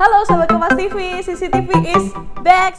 Halo Sobat Kompas TV, CCTV is back.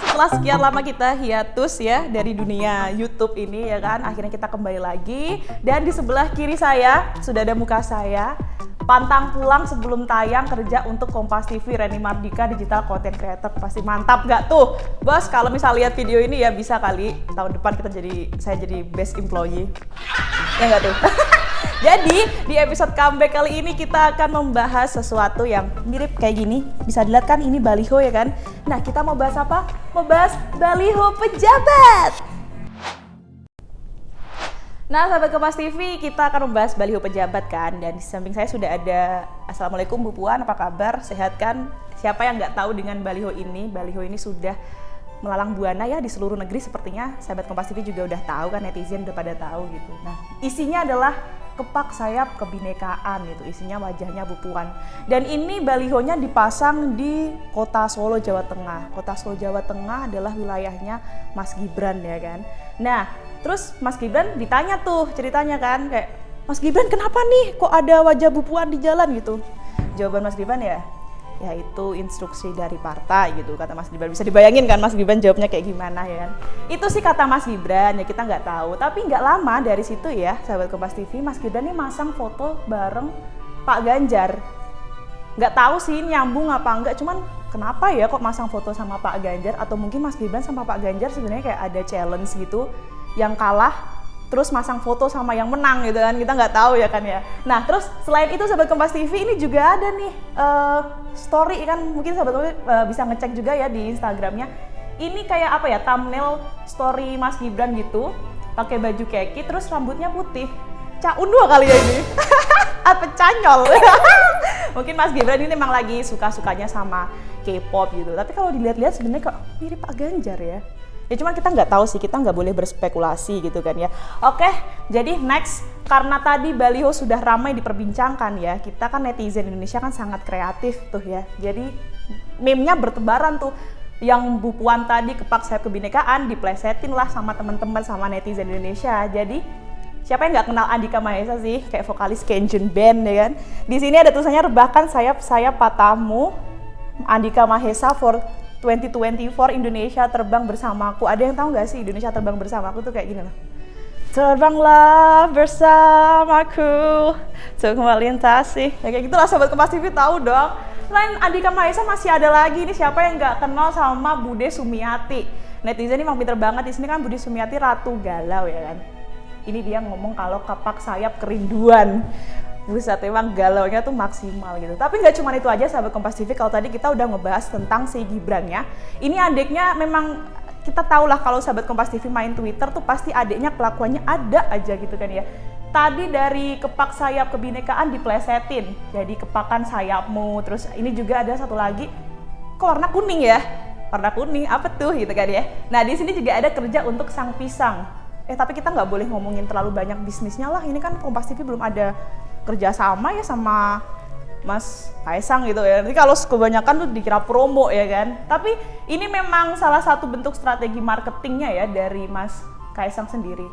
Setelah sekian lama kita hiatus ya dari dunia YouTube ini ya kan, akhirnya kita kembali lagi. Dan di sebelah kiri saya sudah ada muka saya, pantang pulang sebelum tayang kerja untuk Kompas TV, Reni Mardika, Digital Content Creator. Pasti mantap gak tuh? Bos, kalau misal lihat video ini ya bisa kali tahun depan saya jadi best employee. Ya gak tuh? Jadi di episode comeback kali ini kita akan membahas sesuatu yang mirip kayak gini. Bisa dilihat kan ini baliho ya kan? Nah, kita mau bahas apa? Mau bahas baliho pejabat. Nah, sahabat Kompas TV, kita akan membahas baliho pejabat kan. Dan di samping saya sudah ada Assalamualaikum Bu Puan, apa kabar? Sehat kan? Siapa yang nggak tahu dengan baliho ini? Baliho ini sudah melalang buana ya di seluruh negeri sepertinya. Sahabat Kompas TV juga udah tahu kan, netizen udah pada tahu gitu. Nah, isinya adalah kepak sayap kebinekaan gitu, isinya wajahnya Bu Puan. Dan ini balihonya dipasang di Kota Solo, Jawa Tengah. Kota Solo, Jawa Tengah adalah wilayahnya Mas Gibran ya kan. Nah, terus Mas Gibran ditanya tuh ceritanya kan, kayak Mas Gibran kenapa nih kok ada wajah Bu Puan di jalan gitu. Jawaban Mas Gibran ya itu instruksi dari partai gitu, kata Mas Gibran. Bisa dibayangin kan Mas Gibran jawabnya kayak gimana ya kan. Itu sih kata Mas Gibran, ya kita nggak tahu. Tapi nggak lama dari situ ya sahabat Kompas TV, Mas Gibran ini masang foto bareng Pak Ganjar. Nggak tahu sih nyambung apa enggak, cuman kenapa ya kok masang foto sama Pak Ganjar. Atau mungkin Mas Gibran sama Pak Ganjar sebenarnya kayak ada challenge gitu, yang kalah terus masang foto sama yang menang gitu kan, kita nggak tahu ya kan ya. Nah terus selain itu sahabat Kompas TV ini juga ada nih story kan, mungkin sahabat Kompas bisa ngecek juga ya di Instagramnya. Ini kayak apa ya, thumbnail story Mas Gibran gitu, pakai baju keki terus rambutnya putih. Cak Unduh kali ya ini. Apa canyol? Mungkin Mas Gibran ini memang lagi suka-sukanya sama K-pop gitu. Tapi kalau dilihat-lihat sebenarnya kok mirip Pak Ganjar ya. Ya cuman kita nggak tahu sih, kita nggak boleh berspekulasi gitu kan ya. Oke, jadi next, karena tadi baliho sudah ramai diperbincangkan ya, kita kan netizen Indonesia kan sangat kreatif tuh ya. Jadi meme-nya bertebaran tuh, yang Bu Puan tadi kepak sayap kebinekaan diplesetin lah sama teman-teman sama netizen Indonesia. Jadi siapa yang nggak kenal Andika Mahesa sih, kayak vokalis Kenjun Band ya kan. Di sini ada tulisannya rebahkan sayap-sayap patahmu, Andika Mahesa for 2024 Indonesia terbang bersamaku. Ada yang tahu nggak sih Indonesia terbang bersamaku tuh kayak gini loh. Terbanglah bersamaku untuk melintasi. Ya kayak gitulah sahabat Kompas TV tahu dong. Selain Andika Mahesa masih ada lagi nih, siapa yang nggak kenal sama Bude Sumiati. Netizen ini emang pinter banget, di sini kan Bude Sumiati ratu galau ya kan. Ini dia ngomong kalau kapak sayap kerinduan. Buset, emang galaunya tuh maksimal gitu. Tapi nggak cuma itu aja sahabat Kompas TV, kalau tadi kita udah ngebahas tentang si Gibran ya. Ini adiknya memang kita tahu lah kalau sahabat Kompas TV main Twitter tuh pasti adiknya kelakuannya ada aja gitu kan ya. Tadi dari kepak sayap kebinekaan diplesetin, jadi kepakan sayapmu. Terus ini juga ada satu lagi, kok warna kuning ya? Warna kuning apa tuh gitu kan ya. Nah di sini juga ada kerja untuk sang pisang. Tapi kita nggak boleh ngomongin terlalu banyak bisnisnya lah. Ini kan Kompas TV belum ada kerja sama ya sama Mas Kaisang gitu ya. Nanti kalau kebanyakan tuh dikira promo ya kan. Tapi ini memang salah satu bentuk strategi marketingnya ya dari Mas Kaisang sendiri.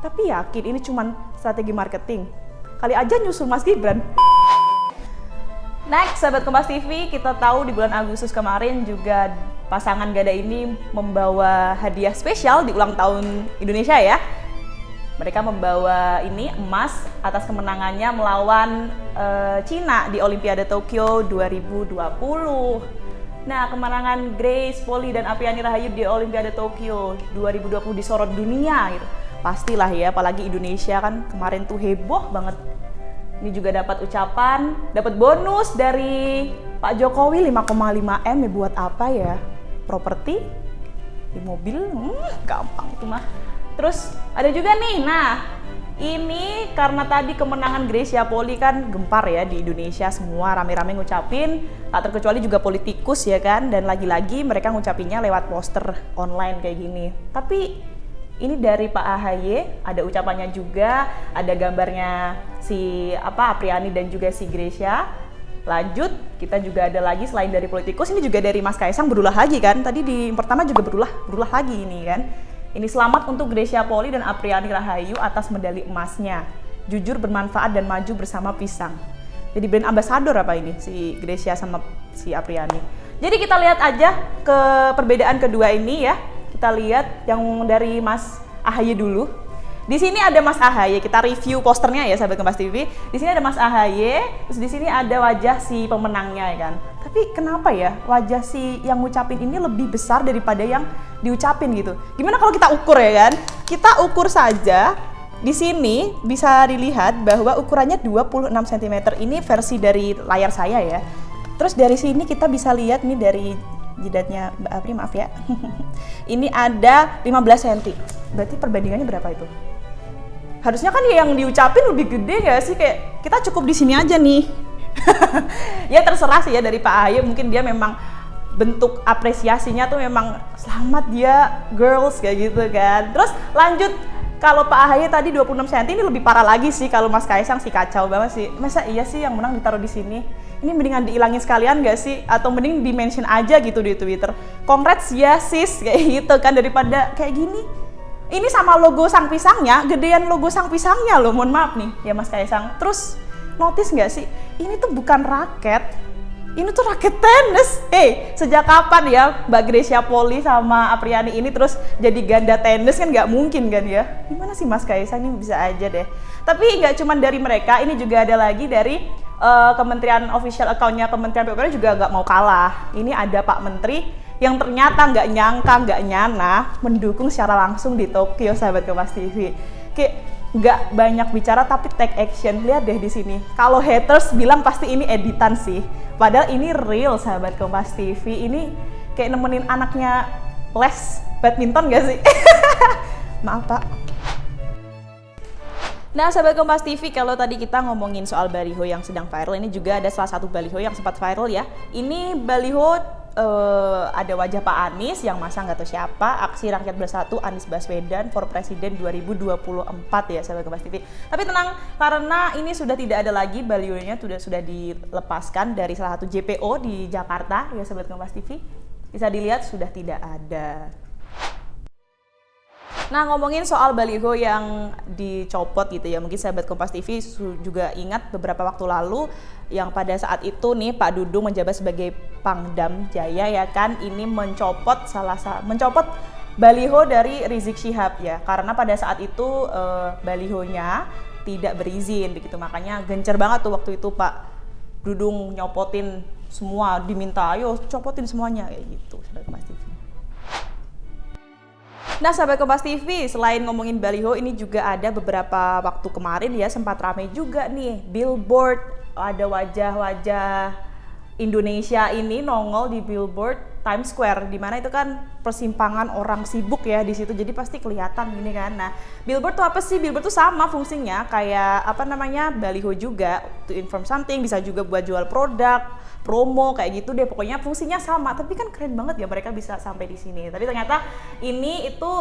Tapi yakin ini cuma strategi marketing? Kali aja nyusul Mas Gibran. Next, sahabat Kompas TV, kita tahu di bulan Agustus kemarin juga pasangan gada ini membawa hadiah spesial di ulang tahun Indonesia ya. Mereka membawa ini emas atas kemenangannya melawan Cina di Olimpiade Tokyo 2020. Nah, kemenangan Grace Polly dan Apriani Rahayu di Olimpiade Tokyo 2020 disorot dunia gitu. Pastilah ya, apalagi Indonesia kan kemarin tuh heboh banget. Ini juga dapat ucapan, dapat bonus dari Pak Jokowi 5,5 M ya, buat apa ya? Properti di mobil, gampang itu mah. Terus ada juga nih, nah ini karena tadi kemenangan Gracia Polly kan gempar ya di Indonesia, semua rame-rame ngucapin, tak terkecuali juga politikus ya kan, dan lagi-lagi mereka ngucapinnya lewat poster online kayak gini. Tapi ini dari Pak AHY, ada ucapannya juga, ada gambarnya si Apriani dan juga si Gracia. Lanjut, kita juga ada lagi selain dari politikus, ini juga dari Mas Kaisang berulah lagi kan, tadi di pertama juga berulah lagi ini kan. Ini selamat untuk Gracia Polly dan Apriani Rahayu atas medali emasnya. jujur, bermanfaat, dan maju bersama pisang. Jadi brand ambassador apa ini si Gracia sama si Apriani. Jadi kita lihat aja ke perbedaan kedua ini ya. Kita lihat yang dari Mas AHY dulu. Di sini ada Mas AHY, kita review posternya ya sahabat Kompas TV. Di sini ada Mas AHY, terus di sini ada wajah si pemenangnya ya kan. Tapi kenapa ya wajah si yang ngucapin ini lebih besar daripada yang diucapin gitu? Gimana kalau kita ukur ya kan? Kita ukur saja. Di sini bisa dilihat bahwa ukurannya 26 cm. Ini versi dari layar saya ya. Terus dari sini kita bisa lihat nih dari jidatnya Mbak Apri, maaf ya. Ini ada 15 cm. Berarti perbandingannya berapa itu? Harusnya kan yang diucapin lebih gede gak sih? Kayak kita cukup di sini aja nih. Ya terserah sih ya dari Pak AHY, mungkin dia memang bentuk apresiasinya tuh memang selamat dia girls kayak gitu kan. Terus lanjut, kalau Pak AHY tadi 26 cm, ini lebih parah lagi sih kalau Mas Kaisang sih kacau banget sih. Masa iya sih yang menang ditaruh di sini? Ini mendingan diilangin sekalian gak sih? Atau mending di-mention aja gitu di Twitter. Congrats ya sis, kayak gitu kan, daripada kayak gini. Ini sama logo sang pisangnya, gedean logo sang pisangnya loh, mohon maaf nih ya Mas Kaisang. Terus notice nggak sih, ini tuh bukan raket, ini tuh raket tenis. Sejak kapan ya Mbak Gracia Poli sama Apriani ini terus jadi ganda tenis, kan nggak mungkin kan ya? Gimana sih Mas Kaisang, ini bisa aja deh. Tapi nggak cuma dari mereka, ini juga ada lagi dari Kementerian official account-nya Kementerian PUPR juga nggak mau kalah. Ini ada Pak Menteri yang ternyata nggak nyangka, nggak nyana mendukung secara langsung di Tokyo sahabat Kompas TV. Kayak nggak banyak bicara tapi take action. Lihat deh di sini. Kalau haters bilang pasti ini editan sih. Padahal ini real sahabat Kompas TV. Ini kayak nemenin anaknya les badminton gak sih? Maaf Pak. Nah sahabat Kompas TV, kalau tadi kita ngomongin soal baliho yang sedang viral, ini juga ada salah satu baliho yang sempat viral ya. Ini baliho ada wajah Pak Anies yang masang nggak tahu siapa, aksi rakyat bersatu Anies Baswedan for Presiden 2024 ya sahabat Kompas TV. Tapi tenang, karena ini sudah tidak ada lagi, balihonya sudah dilepaskan dari salah satu JPO di Jakarta ya sahabat Kompas TV. Bisa dilihat sudah tidak ada. Nah ngomongin soal baliho yang dicopot gitu ya, mungkin sahabat Kompas TV juga ingat beberapa waktu lalu yang pada saat itu nih Pak Dudung menjabat sebagai Pangdam Jaya ya kan, ini mencopot baliho dari Rizik Syihab ya, karena pada saat itu balihonya tidak berizin begitu, makanya gencar banget tuh waktu itu Pak Dudung nyopotin semua, diminta ayo copotin semuanya kayak gitu sahabat Kompas TV. Nah sahabat Kompas TV, selain ngomongin baliho, ini juga ada beberapa waktu kemarin ya sempat ramai juga nih billboard, ada wajah-wajah Indonesia ini nongol di billboard Times Square, dimana itu kan persimpangan orang sibuk ya di situ, jadi pasti kelihatan gini kan. Nah billboard tuh apa sih? Billboard tuh sama fungsinya kayak apa namanya baliho juga, to inform something, bisa juga buat jual produk, promo kayak gitu deh, pokoknya fungsinya sama. Tapi kan keren banget ya mereka bisa sampai di sini. Tapi ternyata ini itu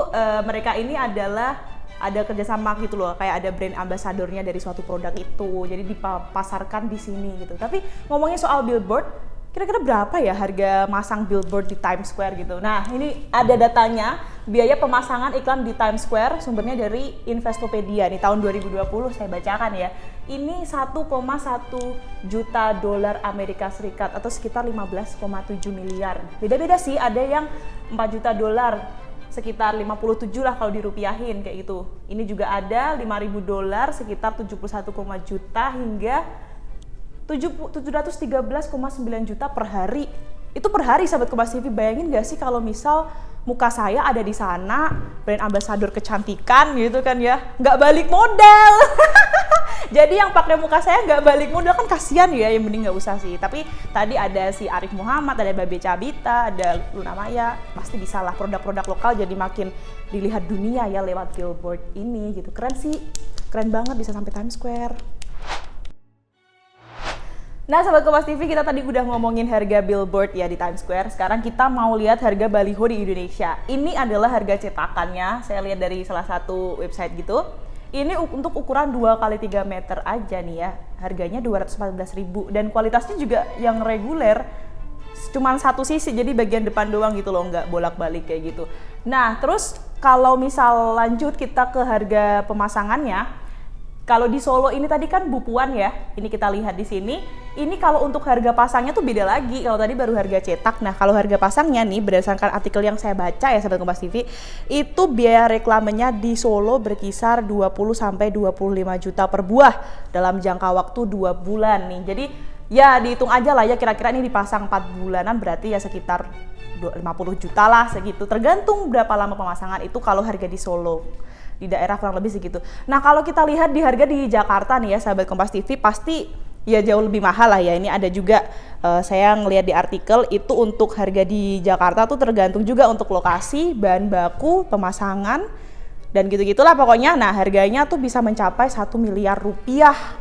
mereka ini adalah ada kerjasama gitu loh, kayak ada brand ambasadornya dari suatu produk itu, jadi dipasarkan di sini gitu. Tapi ngomongin soal billboard, kira-kira berapa ya harga masang billboard di Times Square gitu? Nah ini ada datanya, biaya pemasangan iklan di Times Square, sumbernya dari Investopedia nih tahun 2020, saya bacakan ya. Ini 1,1 juta dolar Amerika Serikat atau sekitar 15,7 miliar. Beda-beda sih, ada yang 4 juta dolar, sekitar 57 lah kalau dirupiahin kayak gitu. Ini juga ada 5.000 dolar sekitar 71, juta hingga 713,9 juta per hari. Itu per hari sahabat Kompas TV. Bayangin gak sih kalau misal muka saya ada di sana, brand ambassador kecantikan gitu kan ya, nggak balik modal. Jadi yang pakai muka saya nggak balik modal kan kasihan ya, yang mending nggak usah sih. Tapi tadi ada si Arif Muhammad, ada Babe Cabita, ada Luna Maya, pasti bisa lah produk-produk lokal jadi makin dilihat dunia ya lewat billboard ini gitu. Keren sih, keren banget bisa sampai Times Square. Nah sahabat Kompas TV, kita tadi udah ngomongin harga billboard ya di Times Square. Sekarang kita mau lihat harga baliho di Indonesia. Ini adalah harga cetakannya, saya lihat dari salah satu website gitu. Ini untuk ukuran 2x3 meter aja nih ya, harganya 214.000 dan kualitasnya juga yang reguler, cuman satu sisi, jadi bagian depan doang gitu loh, nggak bolak-balik kayak gitu. Nah terus kalau misal lanjut kita ke harga pemasangannya, Kalau di Solo ini tadi kan Bu Puan ya, ini kita lihat di sini. Ini kalau untuk harga pasangnya tuh beda lagi. Kalau tadi baru harga cetak. Nah, kalau harga pasangnya nih berdasarkan artikel yang saya baca ya sahabat Kompas TV, itu biaya reklamenya di Solo berkisar 20 sampai 25 juta per buah dalam jangka waktu 2 bulan nih. Jadi ya dihitung aja lah ya, kira-kira ini dipasang 4 bulanan berarti ya sekitar 50 juta lah segitu. Tergantung berapa lama pemasangan itu kalau harga di Solo. Di daerah kurang lebih segitu. Nah, kalau kita lihat di harga di Jakarta nih ya sahabat Kompas TV, pasti ya jauh lebih mahal lah ya. Ini ada juga saya ngelihat di artikel itu untuk harga di Jakarta tuh tergantung juga untuk lokasi, bahan baku, pemasangan dan gitu-gitulah pokoknya. Nah, harganya tuh bisa mencapai 1 miliar rupiah.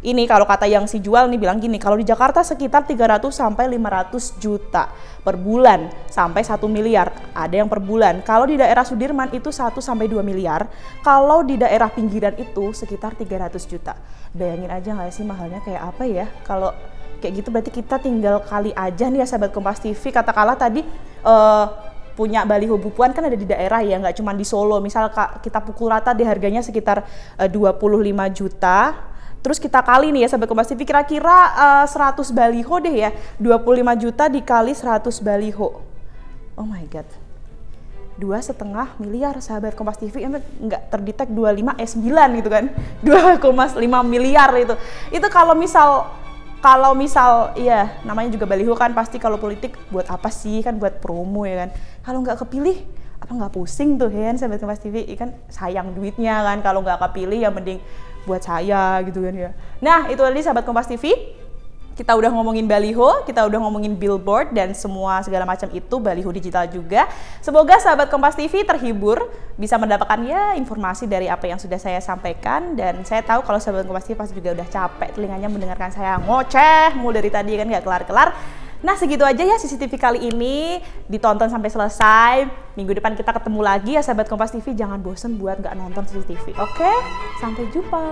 Ini kalau kata yang si jual nih bilang gini, kalau di Jakarta sekitar 300 sampai 500 juta per bulan sampai 1 miliar. Ada yang per bulan. Kalau di daerah Sudirman itu 1 sampai 2 miliar. Kalau di daerah pinggiran itu sekitar 300 juta. Bayangin aja nggak sih mahalnya kayak apa ya? Kalau kayak gitu berarti kita tinggal kali aja nih ya sahabat Kompas TV. Katakanlah tadi punya baliho Bu Puan kan ada di daerah ya, nggak cuma di Solo. Misal kita pukul rata di harganya sekitar 25 juta. Terus kita kali nih ya sahabat Kompas TV, kira-kira 100 baliho deh ya, 25 juta dikali 100 baliho. Oh my god, 2,5 miliar sahabat Kompas TV, nggak terdetek 25/9 gitu kan, 2,5 miliar itu kalau misal ya namanya juga baliho kan, pasti kalau politik buat apa sih, kan buat promo ya kan. Kalau nggak kepilih apa nggak pusing tuh ya kan sahabat Kompas TV, kan sayang duitnya kan kalau nggak kepilih, ya mending buat saya gitu kan ya. Nah, itu tadi sahabat Kompas TV. Kita udah ngomongin baliho, kita udah ngomongin billboard dan semua segala macam itu, baliho digital juga. Semoga sahabat Kompas TV terhibur, bisa mendapatkan ya informasi dari apa yang sudah saya sampaikan. Dan saya tahu kalau sahabat Kompas TV pasti juga udah capek telinganya mendengarkan saya ngoceh mulu dari tadi kan, nggak kelar-kelar. Nah, segitu aja ya CCTV kali ini, ditonton sampai selesai. Minggu depan kita ketemu lagi ya sahabat Kompas TV, jangan bosen buat nggak nonton CCTV. Oke, sampai jumpa.